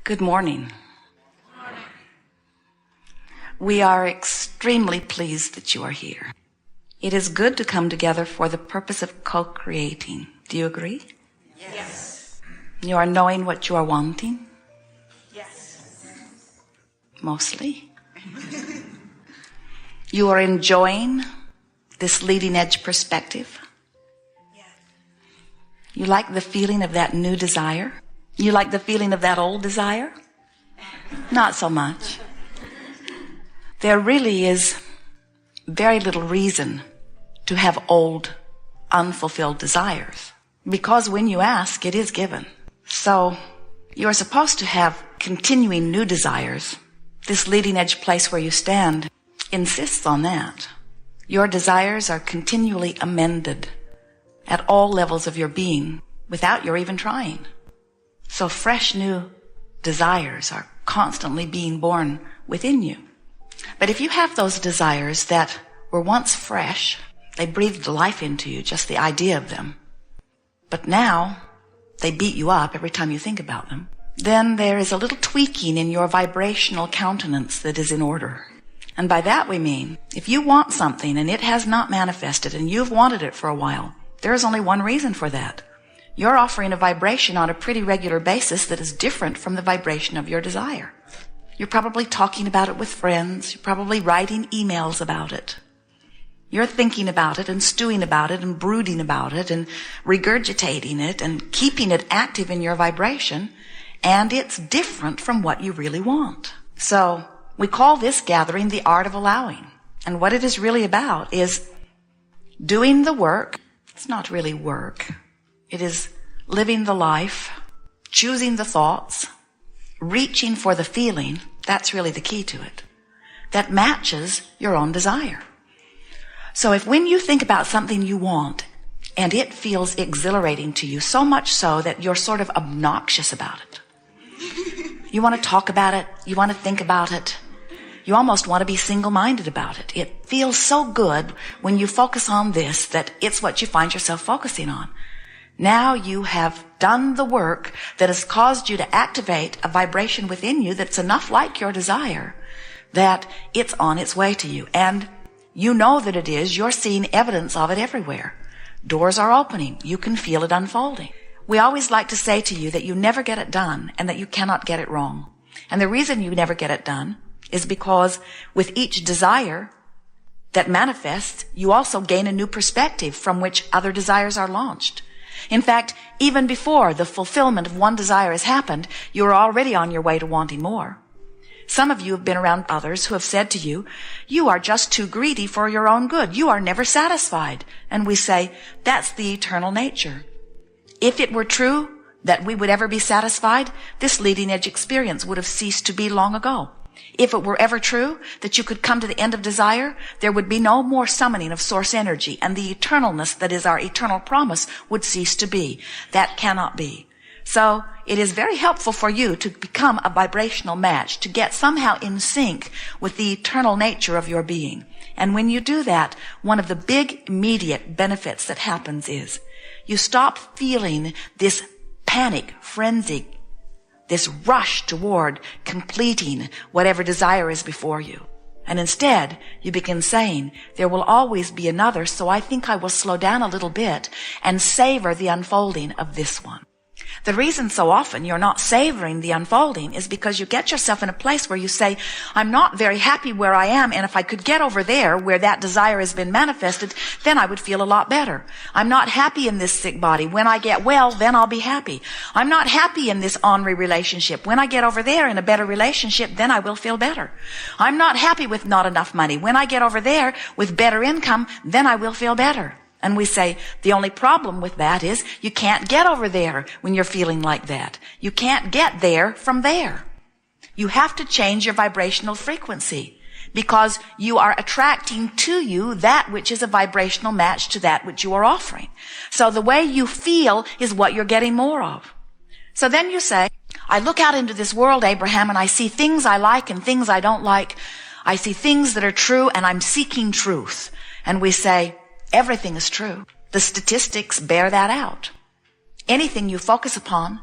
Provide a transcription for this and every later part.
Good morning. We are extremely pleased that you are here. It is good to come together for the purpose of co-creating. Do you agree? Yes. You are knowing what you are wanting? Yes. Mostly. You are enjoying this leading edge perspective? Yes. You like the feeling of that new desire? You like the feeling of that old desire? Not so much. There really is very little reason to have old, unfulfilled desires, because when you ask, it is given. So you're supposed to have continuing new desires. This leading edge place where you stand insists on that. Your desires are continually amended at all levels of your being without your even trying. So fresh new desires are constantly being born within you. But if you have those desires that were once fresh, they breathed life into you, just the idea of them, but now they beat you up every time you think about them, then there is a little tweaking in your vibrational countenance that is in order. And by that we mean, if you want something and it has not manifested and you've wanted it for a while, there is only one reason for that. You're offering a vibration on a pretty regular basis that is different from the vibration of your desire. You're probably talking about it with friends. You're probably writing emails about it. You're thinking about it and stewing about it and brooding about it and regurgitating it and keeping it active in your vibration. And it's different from what you really want. So we call this gathering the art of allowing. And what it is really about is doing the work. It's not really work. It is living the life, choosing the thoughts, reaching for the feeling. That's really the key to it. That matches your own desire. So if when you think about something you want and it feels exhilarating to you, so much so that you're sort of obnoxious about it, you want to talk about it, you want to think about it, you almost want to be single-minded about it. It feels so good when you focus on this that it's what you find yourself focusing on. Now you have done the work that has caused you to activate a vibration within you that's enough like your desire that it's on its way to you. And you know that it is. You're seeing evidence of it everywhere. Doors are opening. You can feel it unfolding. We always like to say to you that you never get it done and that you cannot get it wrong. And the reason you never get it done is because with each desire that manifests, you also gain a new perspective from which other desires are launched. In fact, even before the fulfillment of one desire has happened, you are already on your way to wanting more. Some of you have been around others who have said to you, you are just too greedy for your own good. You are never satisfied. And we say, that's the eternal nature. If it were true that we would ever be satisfied, this leading edge experience would have ceased to be long ago. If it were ever true that you could come to the end of desire, there would be no more summoning of source energy, and the eternalness that is our eternal promise would cease to be. That cannot be. So it is very helpful for you to become a vibrational match, to get somehow in sync with the eternal nature of your being. And when you do that, one of the big immediate benefits that happens is you stop feeling this panic, frenzy, this rush toward completing whatever desire is before you. And instead, you begin saying, there will always be another, so I think I will slow down a little bit and savor the unfolding of this one. The reason so often you're not savoring the unfolding is because you get yourself in a place where you say, I'm not very happy where I am, and if I could get over there where that desire has been manifested, then I would feel a lot better. I'm not happy in this sick body. When I get well, then I'll be happy. I'm not happy in this ornery relationship. When I get over there in a better relationship, then I will feel better. I'm not happy with not enough money. When I get over there with better income, then I will feel better. And we say, the only problem with that is you can't get over there when you're feeling like that. You can't get there from there. You have to change your vibrational frequency because you are attracting to you that which is a vibrational match to that which you are offering. So the way you feel is what you're getting more of. So then you say, I look out into this world, Abraham, and I see things I like and things I don't like. I see things that are true and I'm seeking truth. And we say, everything is true. The statistics bear that out. Anything you focus upon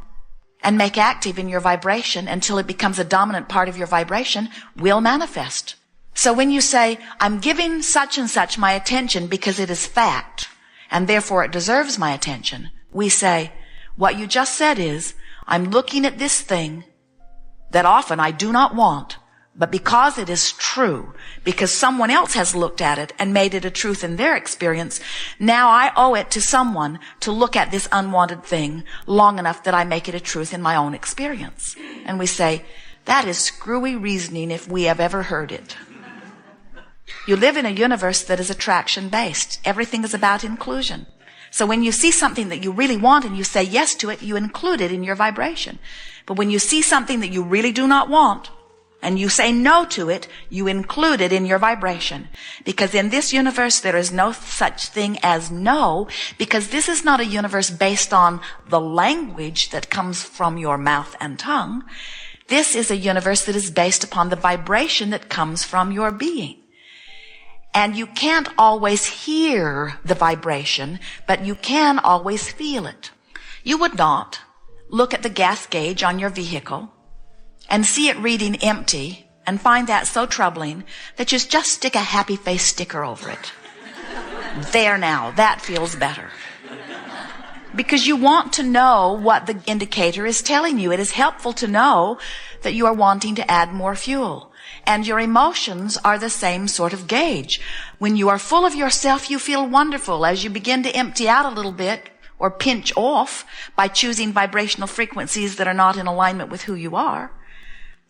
and make active in your vibration until it becomes a dominant part of your vibration will manifest. So when you say, I'm giving such and such my attention because it is fact, and therefore it deserves my attention, we say, what you just said is, I'm looking at this thing that often I do not want, but because it is true, because someone else has looked at it and made it a truth in their experience, now I owe it to someone to look at this unwanted thing long enough that I make it a truth in my own experience. And we say, that is screwy reasoning if we have ever heard it. You live in a universe that is attraction-based. Everything is about inclusion. So when you see something that you really want and you say yes to it, you include it in your vibration. But when you see something that you really do not want and you say no to it, you include it in your vibration. Because in this universe, there is no such thing as no, because this is not a universe based on the language that comes from your mouth and tongue. This is a universe that is based upon the vibration that comes from your being. And you can't always hear the vibration, but you can always feel it. You would not look at the gas gauge on your vehicle and see it reading empty and find that so troubling that you just stick a happy face sticker over it. There now, that feels better. Because you want to know what the indicator is telling you. It is helpful to know that you are wanting to add more fuel. And your emotions are the same sort of gauge. When you are full of yourself, you feel wonderful. As you begin to empty out a little bit or pinch off by choosing vibrational frequencies that are not in alignment with who you are,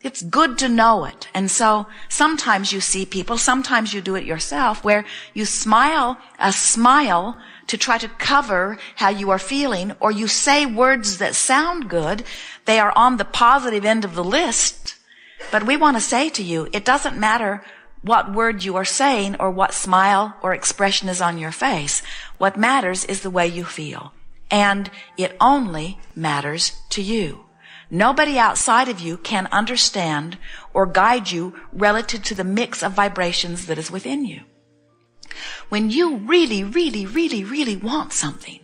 it's good to know it. And so sometimes you see people, sometimes you do it yourself, where you smile a smile to try to cover how you are feeling, or you say words that sound good. They are on the positive end of the list. But we want to say to you, it doesn't matter what word you are saying or what smile or expression is on your face. What matters is the way you feel. And it only matters to you. Nobody outside of you can understand or guide you relative to the mix of vibrations that is within you. When you really, really, really, really want something,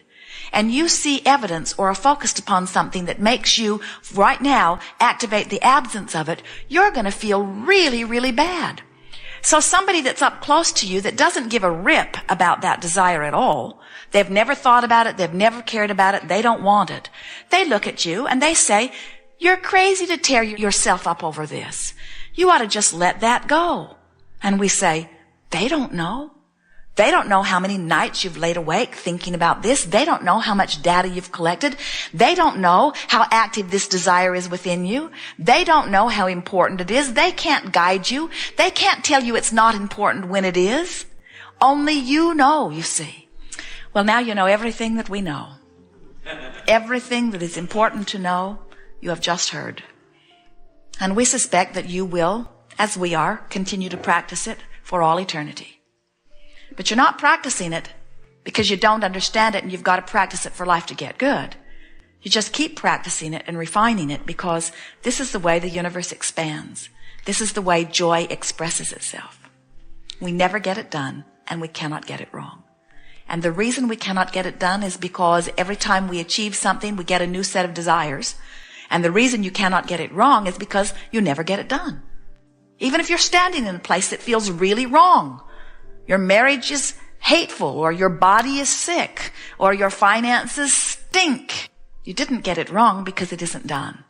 and you see evidence or are focused upon something that makes you right now activate the absence of it, you're going to feel really, really bad. So somebody that's up close to you that doesn't give a rip about that desire at all, they've never thought about it, they've never cared about it, they don't want it. They look at you and they say, you're crazy to tear yourself up over this. You ought to just let that go. And we say, they don't know. They don't know how many nights you've laid awake thinking about this. They don't know how much data you've collected. They don't know how active this desire is within you. They don't know how important it is. They can't guide you. They can't tell you it's not important when it is. Only you know, you see. Well, now you know everything that we know. Everything that is important to know, you have just heard. And we suspect that you will, as we are, continue to practice it for all eternity. But you're not practicing it because you don't understand it and you've got to practice it for life to get good. You just keep practicing it and refining it because this is the way the universe expands. This is the way joy expresses itself. We never get it done and we cannot get it wrong. And the reason we cannot get it done is because every time we achieve something, we get a new set of desires. And the reason you cannot get it wrong is because you never get it done. Even if you're standing in a place that feels really wrong, your marriage is hateful, or your body is sick, or your finances stink. You didn't get it wrong because it isn't done.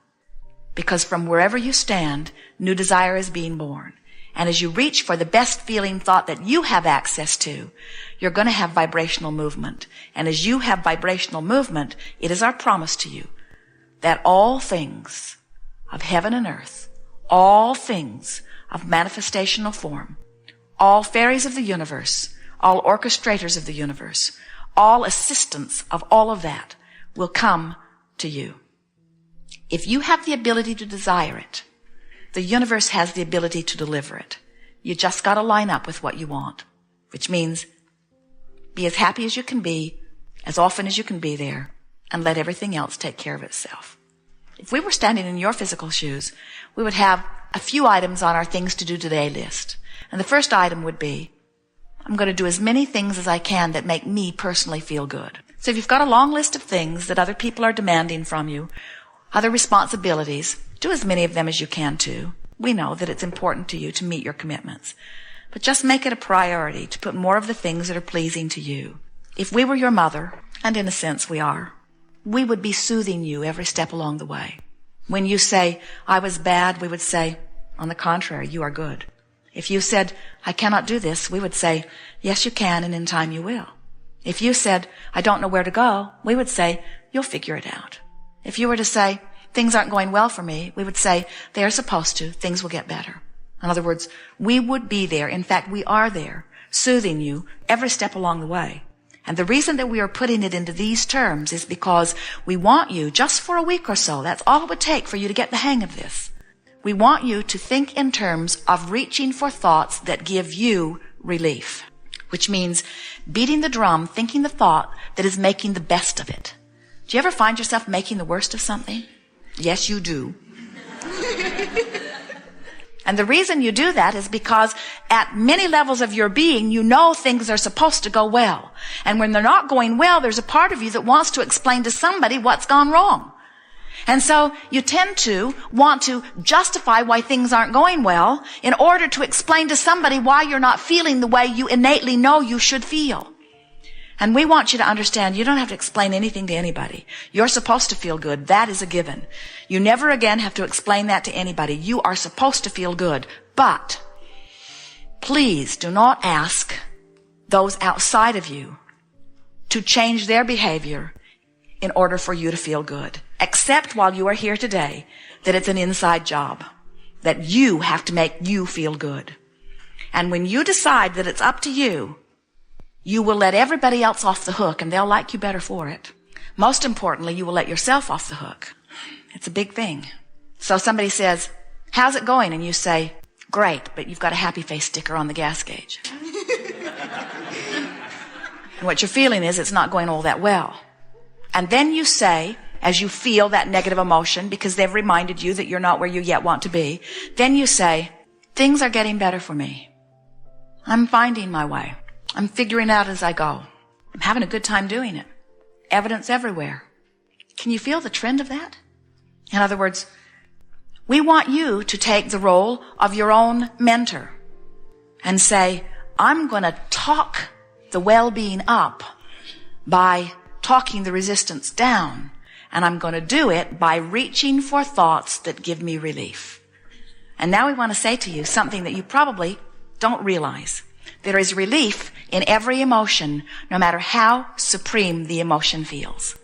Because from wherever you stand, new desire is being born. And as you reach for the best feeling thought that you have access to, you're going to have vibrational movement. And as you have vibrational movement, it is our promise to you that all things of heaven and earth, all things of manifestational form, all fairies of the universe, all orchestrators of the universe, all assistants of all of that will come to you. If you have the ability to desire it, the universe has the ability to deliver it. You just got to line up with what you want, which means be as happy as you can be, as often as you can be there, and let everything else take care of itself. If we were standing in your physical shoes, we would have a few items on our things to do today list. And the first item would be, I'm going to do as many things as I can that make me personally feel good. So if you've got a long list of things that other people are demanding from you, other responsibilities. Do as many of them as you can too. We know that it's important to you to meet your commitments. But just make it a priority to put more of the things that are pleasing to you. If we were your mother, and in a sense we are, we would be soothing you every step along the way. When you say, I was bad, we would say, on the contrary, you are good. If you said, I cannot do this, we would say, yes, you can, and in time you will. If you said, I don't know where to go, we would say, you'll figure it out. If you were to say, things aren't going well for me, we would say, they are supposed to, things will get better. In other words, we would be there. In fact, we are there, soothing you every step along the way. And the reason that we are putting it into these terms is because we want you, just for a week or so, that's all it would take for you to get the hang of this. We want you to think in terms of reaching for thoughts that give you relief, which means beating the drum, thinking the thought that is making the best of it. Do you ever find yourself making the worst of something? Yes, you do. And the reason you do that is because at many levels of your being, you know things are supposed to go well. And when they're not going well, there's a part of you that wants to explain to somebody what's gone wrong. And so you tend to want to justify why things aren't going well in order to explain to somebody why you're not feeling the way you innately know you should feel. And we want you to understand you don't have to explain anything to anybody. You're supposed to feel good. That is a given. You never again have to explain that to anybody. You are supposed to feel good. But please do not ask those outside of you to change their behavior in order for you to feel good. Except while you are here today, that it's an inside job, that you have to make you feel good. And when you decide that it's up to you, you will let everybody else off the hook, and they'll like you better for it. Most importantly, you will let yourself off the hook. It's a big thing. So somebody says, how's it going? And you say, great, but you've got a happy face sticker on the gas gauge. And what you're feeling is it's not going all that well. And then you say, as you feel that negative emotion, because they've reminded you that you're not where you yet want to be, then you say, things are getting better for me. I'm finding my way. I'm figuring out as I go. I'm having a good time doing it. Evidence everywhere. Can you feel the trend of that? In other words, we want you to take the role of your own mentor and say, I'm going to talk the well-being up by talking the resistance down. And I'm going to do it by reaching for thoughts that give me relief. And now we want to say to you something that you probably don't realize. There is relief in every emotion, no matter how supreme the emotion feels.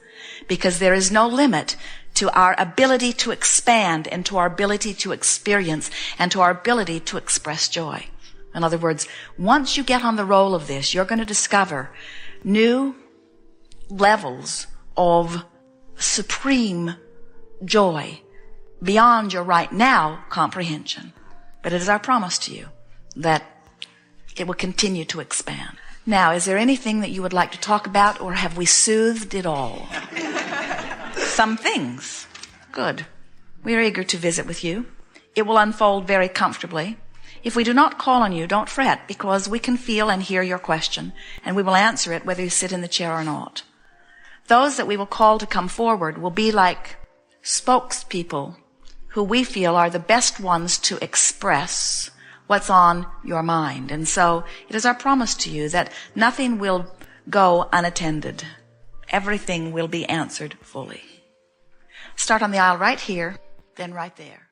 Because there is no limit to our ability to expand and to our ability to experience and to our ability to express joy. In other words, once you get on the roll of this, you're going to discover new levels of supreme joy beyond your right now comprehension. But it is our promise to you that it will continue to expand. Now, is there anything that you would like to talk about, or have we soothed it all? Some things. Good. We are eager to visit with you. It will unfold very comfortably. If we do not call on you, don't fret, because we can feel and hear your question, and we will answer it whether you sit in the chair or not. Those that we will call to come forward will be like spokespeople who we feel are the best ones to express what's on your mind. And so it is our promise to you that nothing will go unattended. Everything will be answered fully. Start on the aisle right here, then right there.